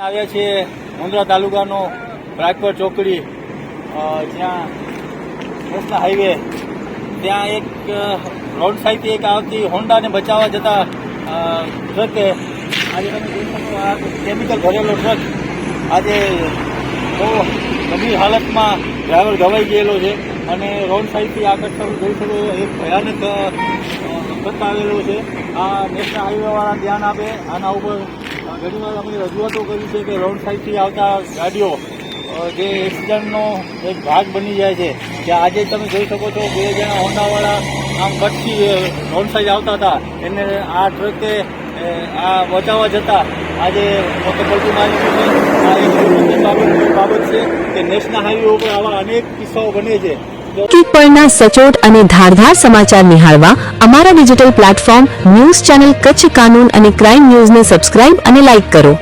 આવ્યા છીએ મુન્દ્રા તાલુકાનો રાજકોટ ચોકડી, જ્યાં નેશનલ હાઈવે ત્યાં એક રોડ સાઈડથી એક આવતી હોન્ડાને બચાવવા જતા ટ્રકે આજે કેમિકલ ભરેલો ટ્રક આજે બહુ ગંભીર હાલતમાં ડ્રાઈવર ઘવાઈ ગયેલો છે અને રોડ સાઈડથી આગળ તમે જોઈ શકો એક ભયાનક ટ્રક આવેલો છે. આ નેશનલ હાઈવેવાળા ધ્યાન આપે આના ઉપર. ઘણીવાર અમે રજૂઆતો કરી છે કે રોડ સાઈડથી આવતા ગાડીઓ જે એક્સિડન્ટનો એક ભાગ બની જાય છે, કે આજે તમે જોઈ શકો છો બે જણા હોન્ડાવાળા આમ કચ્છથી રોડ સાઈડ આવતા હતા, એને આ ટ્રકે આ બચાવવા જતાં આજે મોટો પલટી મારી છે. આ એક બાબત છે કે નેશનલ હાઈવે ઉપર આવા અનેક કિસ્સાઓ બને છે. પરના સચોટ અને ધારદાર સમાચાર નિહાળવા અમારા digital platform news channel Kutch કાનૂન અને ક્રાઇમ ન્યૂઝને સબસ્ક્રાઇબ અને લાઇક કરો.